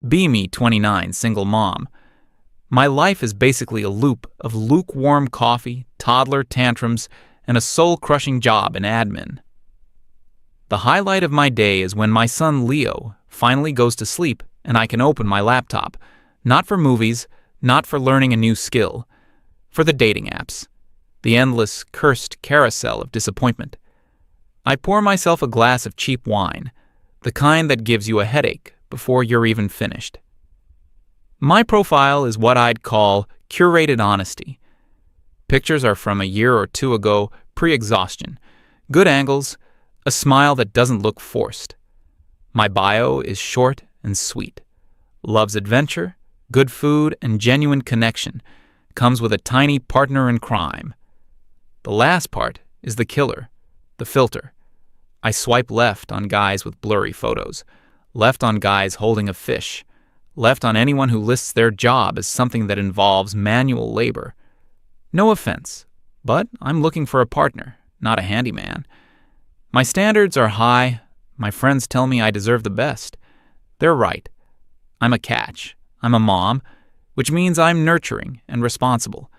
Be me, 29, single mom. My life is basically a loop of lukewarm coffee, toddler tantrums, and a soul-crushing job in admin. The highlight of my day is when my son Leo finally goes to sleep and I can open my laptop, not for movies, not for learning a new skill, for the dating apps, the endless, cursed carousel of disappointment. I pour myself a glass of cheap wine, the kind that gives you a headache before you're even finished. My profile is what I'd call curated honesty. Pictures are from a year or two ago, pre-exhaustion, good angles, a smile that doesn't look forced. My bio is short and sweet. Loves adventure, good food, and genuine connection. Comes with a tiny partner in crime. The last part is the killer, the filter. I swipe left on guys with blurry photos, left on guys holding a fish, left on anyone who lists their job as something that involves manual labor. No offense, but I'm looking for a partner, not a handyman. My standards are high. My friends tell me I deserve the best. They're right. I'm a catch. I'm a mom, which means I'm nurturing and responsible.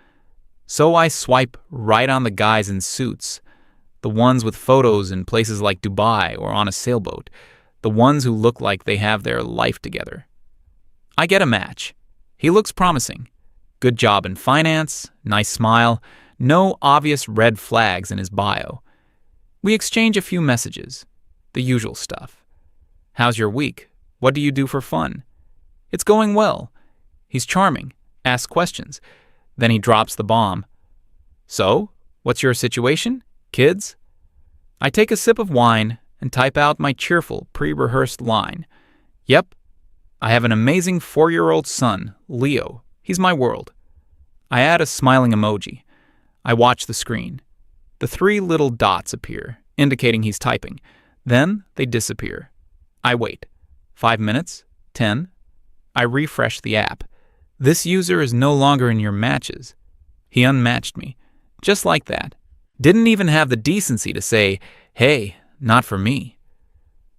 So I swipe right on the guys in suits, the ones with photos in places like Dubai or on a sailboat, the ones who look like they have their life together. I get a match. He looks promising. Good job in finance, nice smile, no obvious red flags in his bio. We exchange a few messages, the usual stuff. How's your week? What do you do for fun? It's going well. He's charming, asks questions. Then he drops the bomb. So, what's your situation? Kids? I take a sip of wine and type out my cheerful, pre-rehearsed line. Yep, I have an amazing 4-year-old son, Leo. He's my world. I add a smiling emoji. I watch the screen. The 3 little dots appear, indicating he's typing. Then they disappear. I wait. 5 minutes? 10? I refresh the app. This user is no longer in your matches. He unmatched me. Just like that. Didn't even have the decency to say, hey, not for me.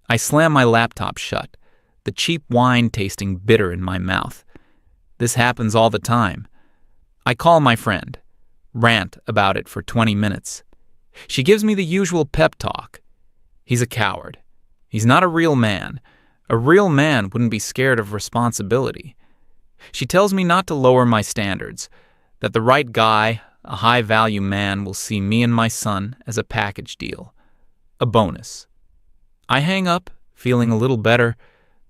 I slam my laptop shut, the cheap wine tasting bitter in my mouth. This happens all the time. I call my friend, rant about it for 20 minutes. She gives me the usual pep talk. He's a coward. He's not a real man. A real man wouldn't be scared of responsibility. She tells me not to lower my standards, that the right guy, a high-value man, will see me and my son as a package deal, a bonus. I hang up, feeling a little better,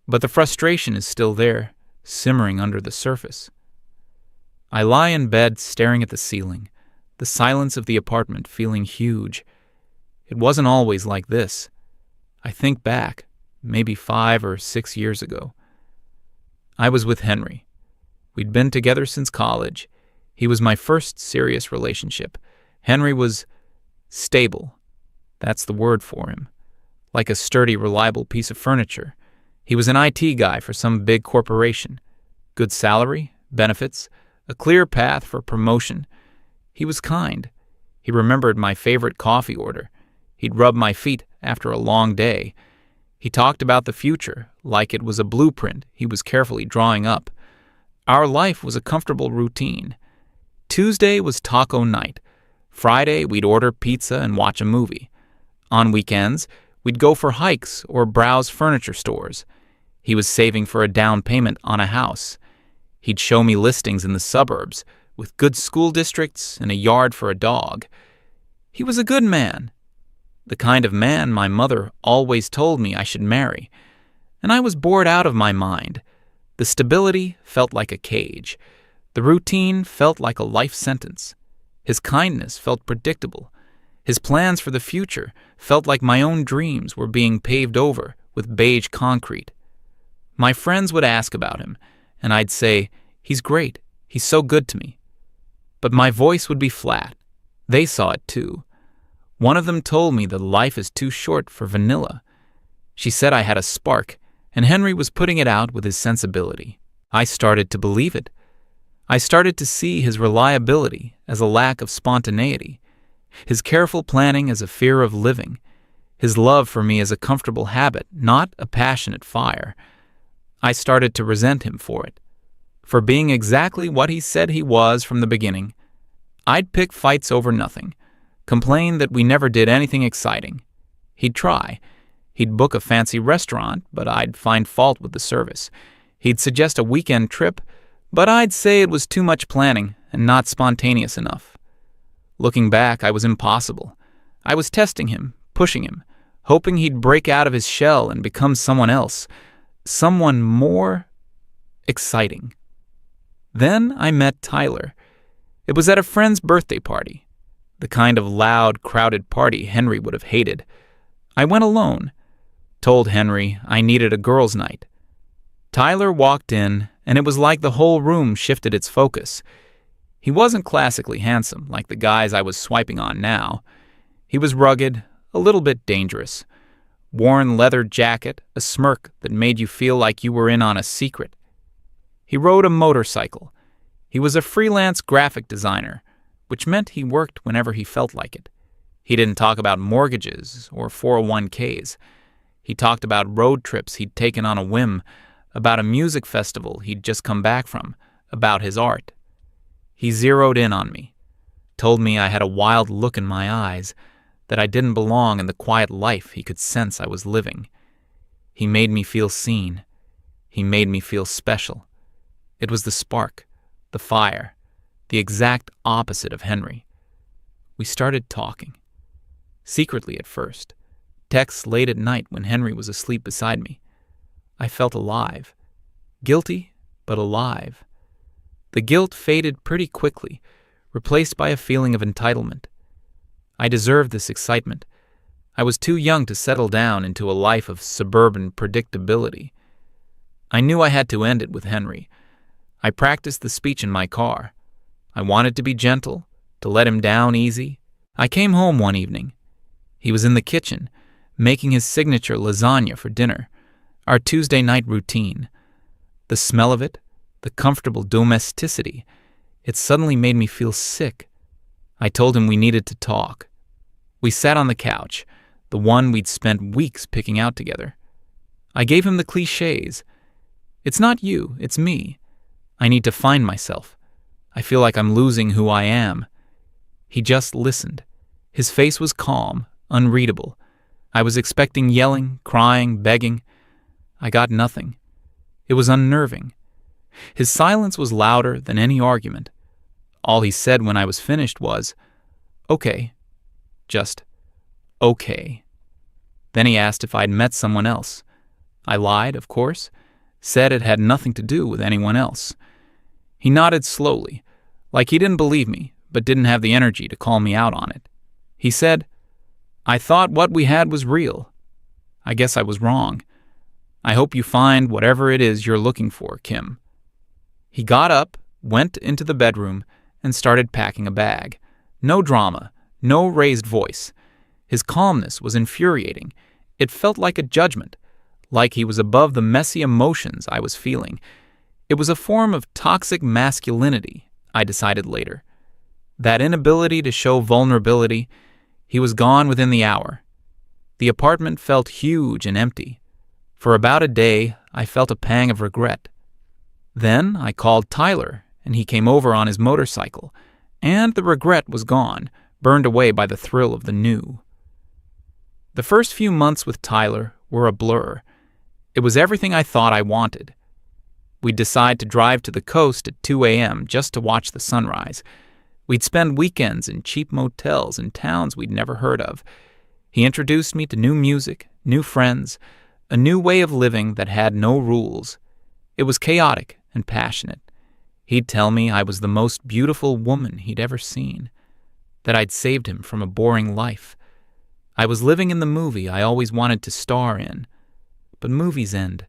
but the frustration is still there, simmering under the surface. I lie in bed staring at the ceiling, the silence of the apartment feeling huge. It wasn't always like this. I think back, maybe 5 or 6 years ago. I was with Henry. We'd been together since college. He was my first serious relationship. Henry was stable. That's the word for him. Like a sturdy, reliable piece of furniture. He was an IT guy for some big corporation. Good salary, benefits, a clear path for promotion. He was kind. He remembered my favorite coffee order. He'd rub my feet after a long day. He talked about the future like it was a blueprint he was carefully drawing up. Our life was a comfortable routine. Tuesday was taco night. Friday, we'd order pizza and watch a movie. On weekends, we'd go for hikes or browse furniture stores. He was saving for a down payment on a house. He'd show me listings in the suburbs with good school districts and a yard for a dog. He was a good man, the kind of man my mother always told me I should marry. And I was bored out of my mind. The stability felt like a cage. The routine felt like a life sentence. His kindness felt predictable. His plans for the future felt like my own dreams were being paved over with beige concrete. My friends would ask about him, and I'd say, he's great, he's so good to me. But my voice would be flat. They saw it too. One of them told me that life is too short for vanilla. She said I had a spark, and Henry was putting it out with his sensibility. I started to believe it. I started to see his reliability as a lack of spontaneity, his careful planning as a fear of living, his love for me as a comfortable habit, not a passionate fire. I started to resent him for it, for being exactly what he said he was from the beginning. I'd pick fights over nothing, complain that we never did anything exciting. He'd try. He'd book a fancy restaurant, but I'd find fault with the service. He'd suggest a weekend trip, but I'd say it was too much planning and not spontaneous enough. Looking back, I was impossible. I was testing him, pushing him, hoping he'd break out of his shell and become someone else, someone more exciting. Then I met Tyler. It was at a friend's birthday party, the kind of loud, crowded party Henry would have hated. I went alone, told Henry I needed a girls' night. Tyler walked in, and it was like the whole room shifted its focus. He wasn't classically handsome, like the guys I was swiping on now. He was rugged, a little bit dangerous. Worn leather jacket, a smirk that made you feel like you were in on a secret. He rode a motorcycle. He was a freelance graphic designer, which meant he worked whenever he felt like it. He didn't talk about mortgages or 401ks. He talked about road trips he'd taken on a whim, about a music festival he'd just come back from, about his art. He zeroed in on me, told me I had a wild look in my eyes, that I didn't belong in the quiet life he could sense I was living. He made me feel seen. He made me feel special. It was the spark, the fire, the exact opposite of Henry. We started talking. Secretly at first. Texts late at night when Henry was asleep beside me. I felt alive. Guilty, but alive. The guilt faded pretty quickly, replaced by a feeling of entitlement. I deserved this excitement. I was too young to settle down into a life of suburban predictability. I knew I had to end it with Henry. I practiced the speech in my car. I wanted to be gentle, to let him down easy. I came home one evening. He was in the kitchen, making his signature lasagna for dinner, our Tuesday night routine. The smell of it, the comfortable domesticity, it suddenly made me feel sick. I told him we needed to talk. We sat on the couch, the one we'd spent weeks picking out together. I gave him the cliches. It's not you, it's me. I need to find myself. I feel like I'm losing who I am. He just listened. His face was calm, unreadable. I was expecting yelling, crying, begging. I got nothing. It was unnerving. His silence was louder than any argument. All he said when I was finished was, "Okay." Just, "Okay." Then he asked if I'd met someone else. I lied, of course, said it had nothing to do with anyone else. He nodded slowly, like he didn't believe me, but didn't have the energy to call me out on it. He said, "I thought what we had was real. I guess I was wrong. I hope you find whatever it is you're looking for, Kim." He got up, went into the bedroom, and started packing a bag. No drama, no raised voice. His calmness was infuriating. It felt like a judgment, like he was above the messy emotions I was feeling. It was a form of toxic masculinity, I decided later. That inability to show vulnerability. He was gone within the hour. The apartment felt huge and empty. For about a day, I felt a pang of regret. Then I called Tyler, and he came over on his motorcycle, and the regret was gone, burned away by the thrill of the new. The first few months with Tyler were a blur. It was everything I thought I wanted. We'd decide to drive to the coast at 2 a.m. just to watch the sunrise. We'd spend weekends in cheap motels in towns we'd never heard of. He introduced me to new music, new friends, a new way of living that had no rules. It was chaotic and passionate. He'd tell me I was the most beautiful woman he'd ever seen, that I'd saved him from a boring life. I was living in the movie I always wanted to star in. But movies end.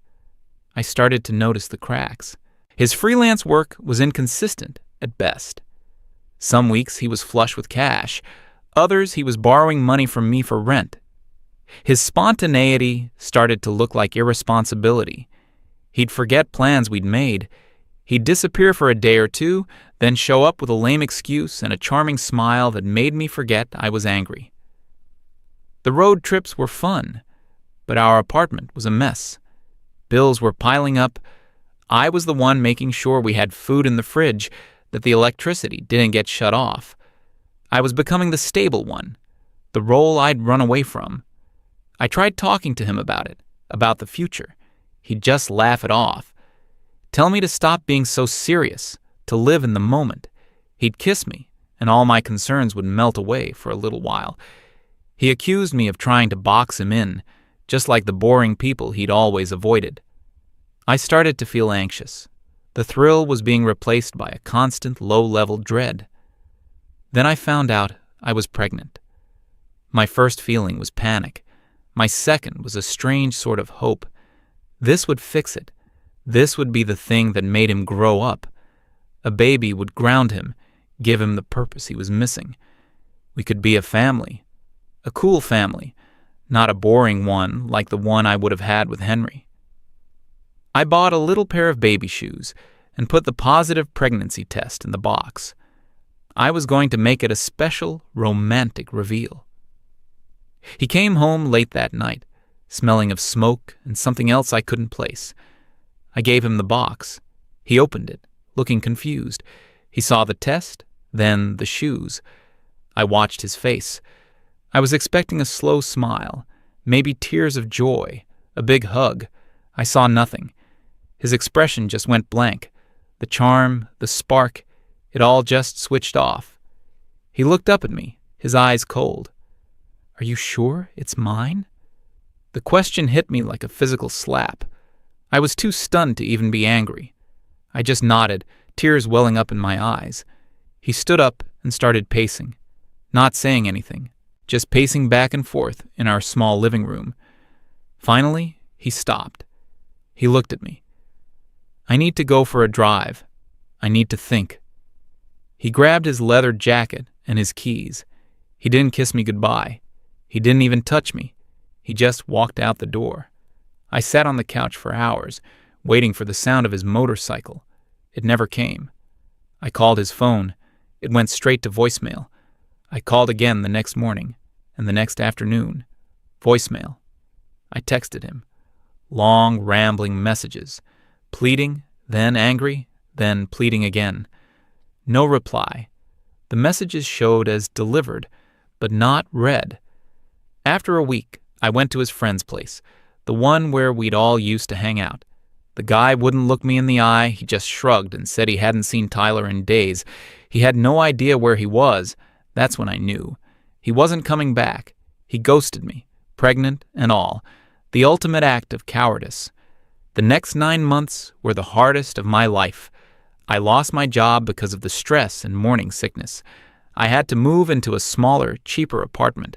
I started to notice the cracks. His freelance work was inconsistent at best. Some weeks he was flush with cash. Others he was borrowing money from me for rent. His spontaneity started to look like irresponsibility. He'd forget plans we'd made. He'd disappear for a day or two, then show up with a lame excuse and a charming smile that made me forget I was angry. The road trips were fun, but our apartment was a mess. bills were piling up. I was the one making sure we had food in the fridge, that the electricity didn't get shut off. I was becoming the stable one, the role I'd run away from. I tried talking to him about it, about the future. He'd just laugh it off. Tell me to stop being so serious, to live in the moment. He'd kiss me, and all my concerns would melt away for a little while. He accused me of trying to box him in, just like the boring people he'd always avoided. I started to feel anxious. The thrill was being replaced by a constant low-level dread. Then I found out I was pregnant. My first feeling was panic. My second was a strange sort of hope. This would fix it. This would be the thing that made him grow up. A baby would ground him, give him the purpose he was missing. We could be a family. A cool family, not a boring one like the one I would have had with Henry. I bought a little pair of baby shoes and put the positive pregnancy test in the box. I was going to make it a special, romantic reveal. He came home late that night, smelling of smoke and something else I couldn't place. I gave him the box. He opened it, looking confused. He saw the test, then the shoes. I watched his face. I was expecting a slow smile, maybe tears of joy, a big hug. I saw nothing. His expression just went blank. The charm, the spark, it all just switched off. He looked up at me, his eyes cold. "Are you sure it's mine?" The question hit me like a physical slap. I was too stunned to even be angry. I just nodded, tears welling up in my eyes. He stood up and started pacing, not saying anything, just pacing back and forth in our small living room. Finally, he stopped. He looked at me. "I need to go for a drive. I need to think." He grabbed his leather jacket and his keys. He didn't kiss me goodbye. He didn't even touch me. He just walked out the door. I sat on the couch for hours, waiting for the sound of his motorcycle. It never came. I called his phone. It went straight to voicemail. I called again the next morning, and the next afternoon. Voicemail. I texted him. Long, rambling messages. Pleading, then angry, then pleading again. No reply. The messages showed as delivered, but not read. After a week, I went to his friend's place, the one where we'd all used to hang out. The guy wouldn't look me in the eye. He just shrugged and said he hadn't seen Tyler in days. He had no idea where he was. That's when I knew. He wasn't coming back. He ghosted me, pregnant and all. The ultimate act of cowardice. The next 9 months were the hardest of my life. I lost my job because of the stress and morning sickness. I had to move into a smaller, cheaper apartment.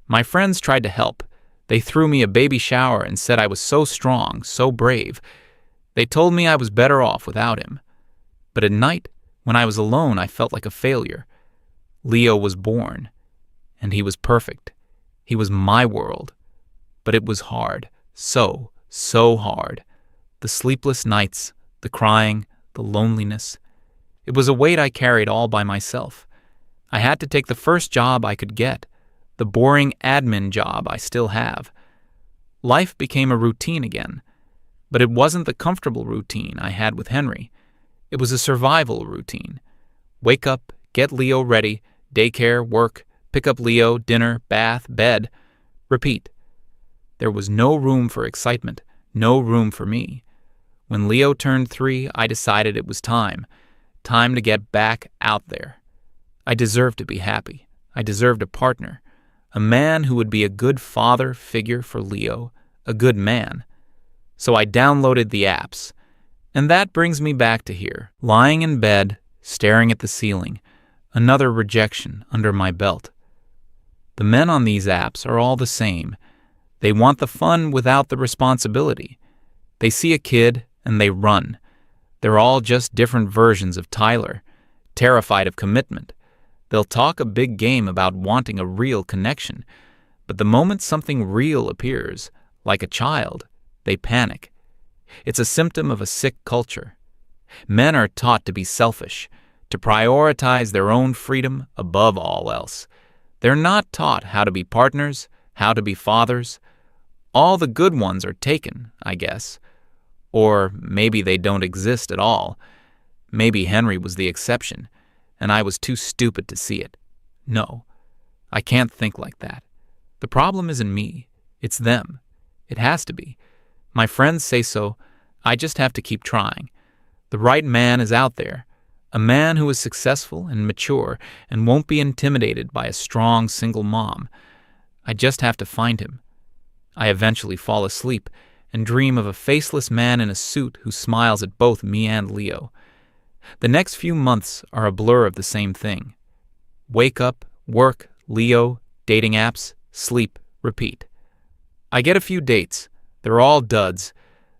My friends tried to help. They threw me a baby shower and said I was so strong, so brave. They told me I was better off without him. But at night, when I was alone, I felt like a failure. Leo was born, and he was perfect. He was my world. But it was hard, so hard. The sleepless nights, the crying, the loneliness. It was a weight I carried all by myself. I had to take the first job I could get, the boring admin job I still have. Life became a routine again, but it wasn't the comfortable routine I had with Henry. It was a survival routine. Wake up, get Leo ready, daycare, work, pick up Leo, dinner, bath, bed. Repeat. There was no room for excitement, no room for me. When Leo turned 3, I decided it was time to get back out there. I deserved to be happy. I deserved a partner, a man who would be a good father figure for Leo, a good man. So I downloaded the apps. And that brings me back to here, lying in bed, staring at the ceiling, another rejection under my belt. The men on these apps are all the same. They want the fun without the responsibility. They see a kid and they run. They're all just different versions of Tyler, terrified of commitment. They'll talk a big game about wanting a real connection, but the moment something real appears, like a child, they panic. It's a symptom of a sick culture. Men are taught to be selfish, to prioritize their own freedom above all else. They're not taught how to be partners, how to be fathers. All the good ones are taken, I guess. Or maybe they don't exist at all. Maybe Henry was the exception, and I was too stupid to see it. No, I can't think like that. The problem isn't me. It's them. It has to be. My friends say so. I just have to keep trying. The right man is out there. A man who is successful and mature and won't be intimidated by a strong single mom. I just have to find him. I eventually fall asleep and dream of a faceless man in a suit who smiles at both me and Leo. The next few months are a blur of the same thing. Wake up, work, Leo, dating apps, sleep, repeat. I get a few dates. They're all duds.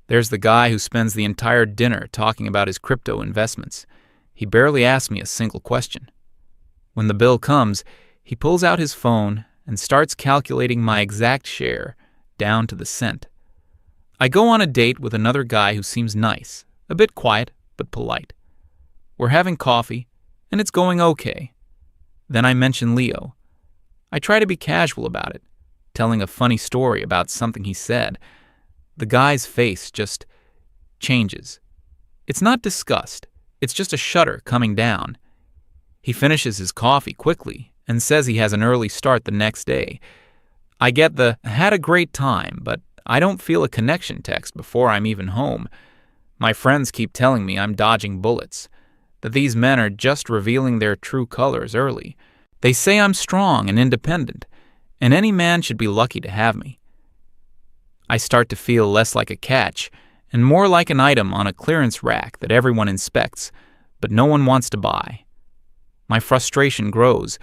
There's the guy who spends the entire dinner talking about his crypto investments. He barely asks me a single question. When the bill comes, he pulls out his phone and starts calculating my exact share, down to the cent. I go on a date with another guy who seems nice, a bit quiet, but polite. We're having coffee, and it's going okay. Then I mention Leo. I try to be casual about it, telling a funny story about something he said. The guy's face just changes. It's not disgust. It's just a shudder coming down. He finishes his coffee quickly and says he has an early start the next day. I get the "had a great time, but I don't feel a connection" text before I'm even home. My friends keep telling me I'm dodging bullets, that these men are just revealing their true colors early. They say I'm strong and independent, and any man should be lucky to have me. I start to feel less like a catch and more like an item on a clearance rack that everyone inspects, but no one wants to buy. My frustration grows.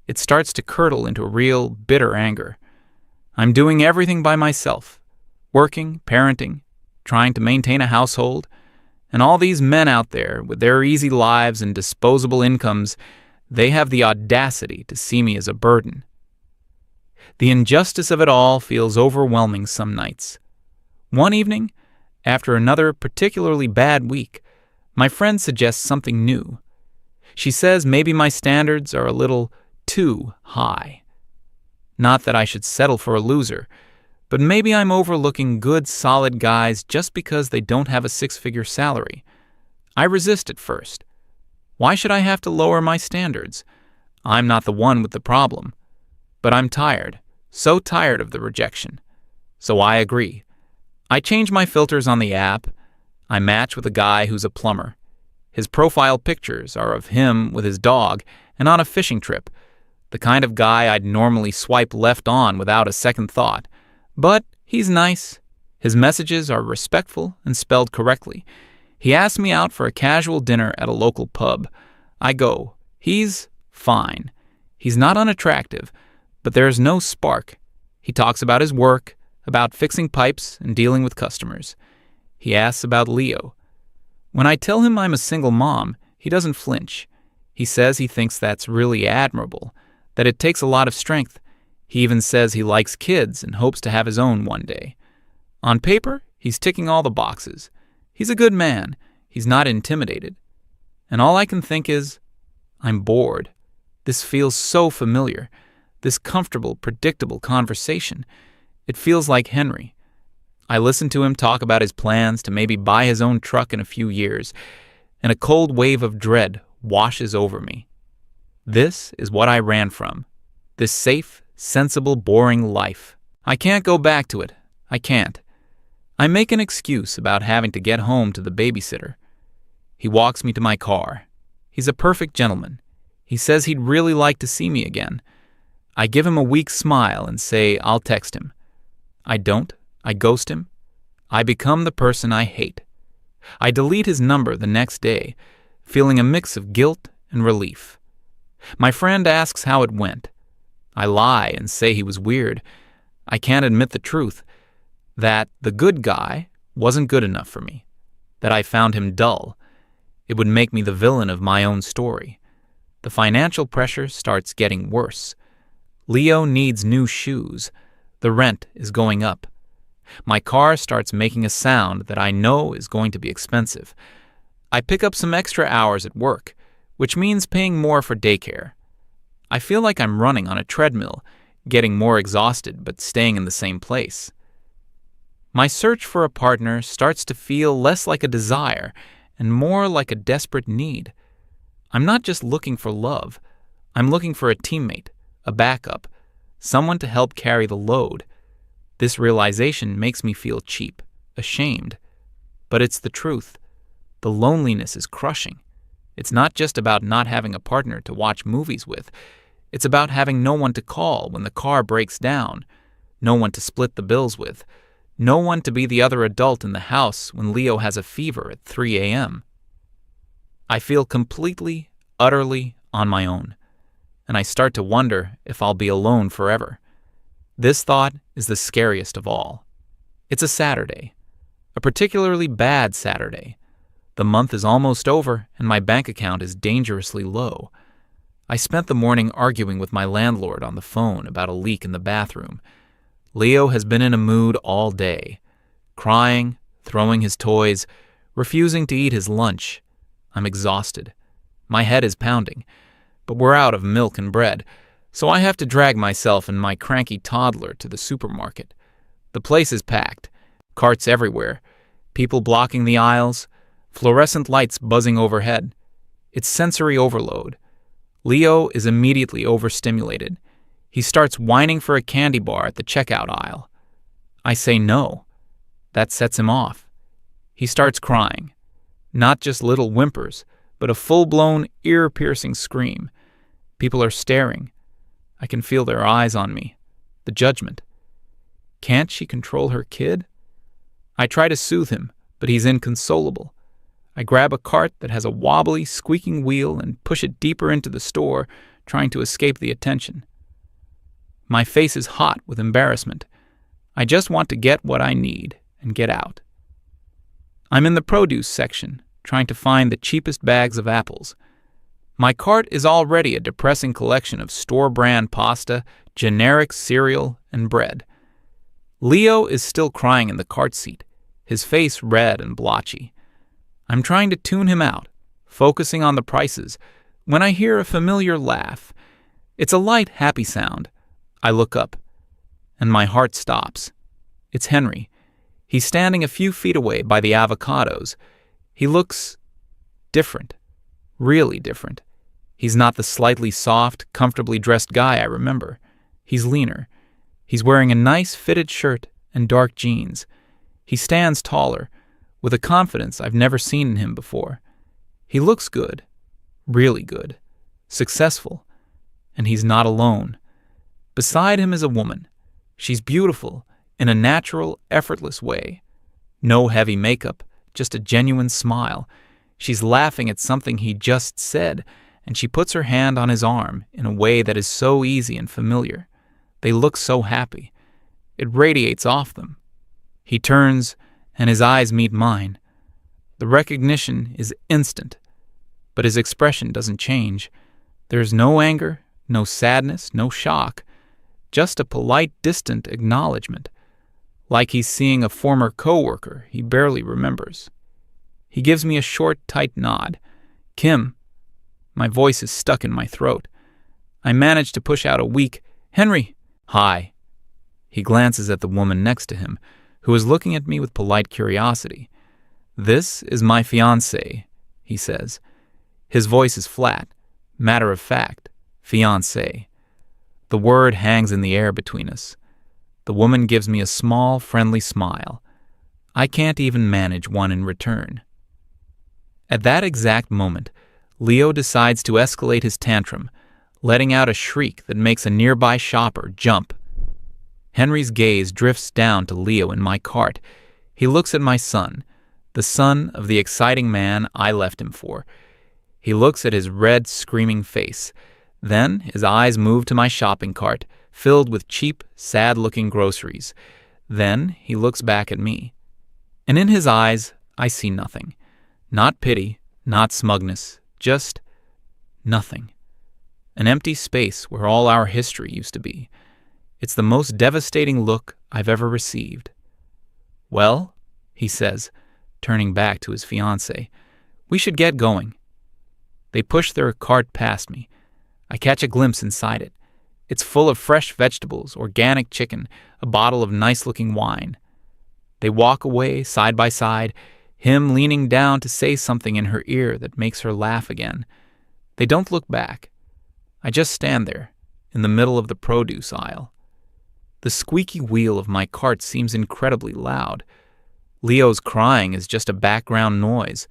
It starts to curdle into real, bitter anger. I'm doing everything by myself, working, parenting, trying to maintain a household, and all these men out there with their easy lives and disposable incomes, they have the audacity to see me as a burden. The injustice of it all feels overwhelming some nights. One evening, after another particularly bad week, my friend suggests something new. She says maybe my standards are a little too high. Not that I should settle for a loser, but maybe I'm overlooking good, solid guys just because they don't have a six-figure salary. I resist at first. Why should I have to lower my standards? I'm not the one with the problem. But I'm tired, so tired of the rejection. So I agree. I change my filters on the app. I match with a guy who's a plumber. His profile pictures are of him with his dog and on a fishing trip, the kind of guy I'd normally swipe left on without a second thought. But he's nice. His messages are respectful and spelled correctly. He asks me out for a casual dinner at a local pub. I go. He's fine. He's not unattractive, but there's no spark. He talks about his work, about fixing pipes and dealing with customers. He asks about Leo. When I tell him I'm a single mom, he doesn't flinch. He says he thinks that's really admirable, that it takes a lot of strength. He even says he likes kids and hopes to have his own one day. On paper, he's ticking all the boxes. He's a good man. He's not intimidated. And all I can think is, I'm bored. This feels so familiar. This comfortable, predictable conversation. It feels like Henry. I listen to him talk about his plans to maybe buy his own truck in a few years, and a cold wave of dread washes over me. This is what I ran from. This safe, sensible, boring life. I can't go back to it. I can't. I make an excuse about having to get home to the babysitter. He walks me to my car. He's a perfect gentleman. He says he'd really like to see me again. I give him a weak smile and say I'll text him. I don't. I ghost him. I become the person I hate. I delete his number the next day, feeling a mix of guilt and relief. My friend asks how it went. I lie and say he was weird. I can't admit the truth, that the good guy wasn't good enough for me, that I found him dull. It would make me the villain of my own story. The financial pressure starts getting worse. Leo needs new shoes. The rent is going up. My car starts making a sound that I know is going to be expensive. I pick up some extra hours at work, which means paying more for daycare. I feel like I'm running on a treadmill, getting more exhausted but staying in the same place. My search for a partner starts to feel less like a desire and more like a desperate need. I'm not just looking for love. I'm looking for a teammate, a backup, someone to help carry the load. This realization makes me feel cheap, ashamed. But it's the truth. The loneliness is crushing. It's not just about not having a partner to watch movies with. It's about having no one to call when the car breaks down, no one to split the bills with, no one to be the other adult in the house when Leo has a fever at 3 a.m. I feel completely, utterly on my own, and I start to wonder if I'll be alone forever. This thought is the scariest of all. It's a Saturday, a particularly bad Saturday. The month is almost over, and my bank account is dangerously low. I spent the morning arguing with my landlord on the phone about a leak in the bathroom. Leo has been in a mood all day, crying, throwing his toys, refusing to eat his lunch. I'm exhausted. My head is pounding, but we're out of milk and bread, so I have to drag myself and my cranky toddler to the supermarket. The place is packed, carts everywhere, people blocking the aisles, fluorescent lights buzzing overhead. It's sensory overload. Leo is immediately overstimulated. He starts whining for a candy bar at the checkout aisle. I say no. That sets him off. He starts crying. Not just little whimpers, but a full-blown, ear-piercing scream. People are staring. I can feel their eyes on me. The judgment. Can't she control her kid? I try to soothe him, but he's inconsolable. I grab a cart that has a wobbly, squeaking wheel and push it deeper into the store, trying to escape the attention. My face is hot with embarrassment. I just want to get what I need and get out. I'm in the produce section, trying to find the cheapest bags of apples. My cart is already a depressing collection of store-brand pasta, generic cereal, and bread. Leo is still crying in the cart seat, his face red and blotchy. I'm trying to tune him out, focusing on the prices, when I hear a familiar laugh. It's a light, happy sound. I look up, and my heart stops. It's Henry. He's standing a few feet away by the avocados. He looks different, really different. He's not the slightly soft, comfortably dressed guy I remember. He's leaner. He's wearing a nice fitted shirt and dark jeans. He stands taller, with a confidence I've never seen in him before. He looks good, really good, successful, and he's not alone. Beside him is a woman. She's beautiful in a natural, effortless way. No heavy makeup, just a genuine smile. She's laughing at something he just said, and she puts her hand on his arm in a way that is so easy and familiar. They look so happy. It radiates off them. He turns, and his eyes meet mine. The recognition is instant, but his expression doesn't change. There's no anger, no sadness, no shock. Just a polite, distant acknowledgement, like he's seeing a former coworker he barely remembers. He gives me a short, tight nod. Kim. My voice is stuck in my throat. I manage to push out a weak, Henry. Hi. He glances at the woman next to him, who is looking at me with polite curiosity. This is my fiancée, he says. His voice is flat, matter of fact, fiancée. The word hangs in the air between us. The woman gives me a small, friendly smile. I can't even manage one in return. At that exact moment, Leo decides to escalate his tantrum, letting out a shriek that makes a nearby shopper jump. Henry's gaze drifts down to Leo in my cart. He looks at my son, the son of the exciting man I left him for. He looks at his red, screaming face. Then his eyes move to my shopping cart, filled with cheap, sad-looking groceries. Then he looks back at me. And in his eyes, I see nothing. Not pity, not smugness, just nothing. An empty space where all our history used to be. It's the most devastating look I've ever received. Well, he says, turning back to his fiancée, we should get going. They push their cart past me. I catch a glimpse inside it. It's full of fresh vegetables, organic chicken, a bottle of nice-looking wine. They walk away side by side, him leaning down to say something in her ear that makes her laugh again. They don't look back. I just stand there, in the middle of the produce aisle. The squeaky wheel of my cart seems incredibly loud. Leo's crying is just a background noise.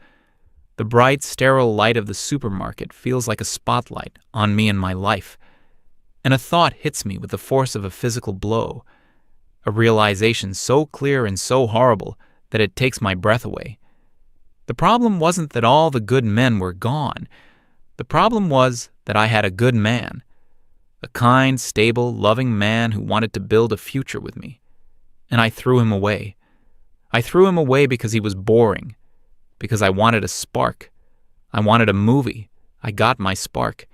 The bright, sterile light of the supermarket feels like a spotlight on me and my life. And a thought hits me with the force of a physical blow. A realization so clear and so horrible that it takes my breath away. The problem wasn't that all the good men were gone. The problem was that I had a good man. A kind, stable, loving man who wanted to build a future with me. And I threw him away. I threw him away because he was boring. Because I wanted a spark. I wanted a movie. I got my spark.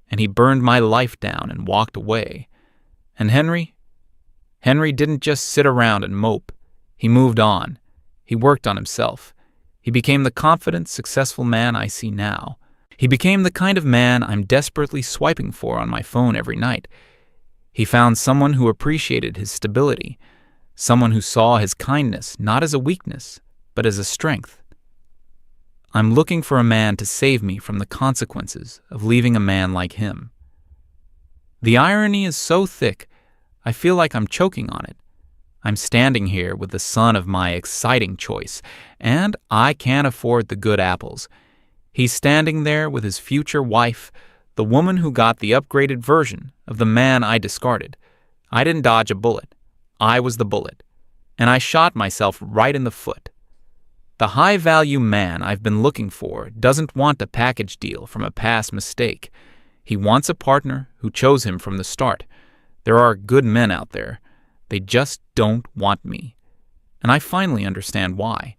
And he burned my life down and walked away. And Henry didn't just sit around and mope. He moved on. He worked on himself. He became the confident, successful man I see now. He became the kind of man I'm desperately swiping for on my phone every night. He found someone who appreciated his stability, someone who saw his kindness not as a weakness, but as a strength. I'm looking for a man to save me from the consequences of leaving a man like him. The irony is so thick, I feel like I'm choking on it. I'm standing here with the son of my exciting choice, and I can't afford the good apples. He's standing there with his future wife, the woman who got the upgraded version of the man I discarded. I didn't dodge a bullet. I was the bullet. And I shot myself right in the foot. The high-value man I've been looking for doesn't want a package deal from a past mistake. He wants a partner who chose him from the start. There are good men out there. They just don't want me. And I finally understand why.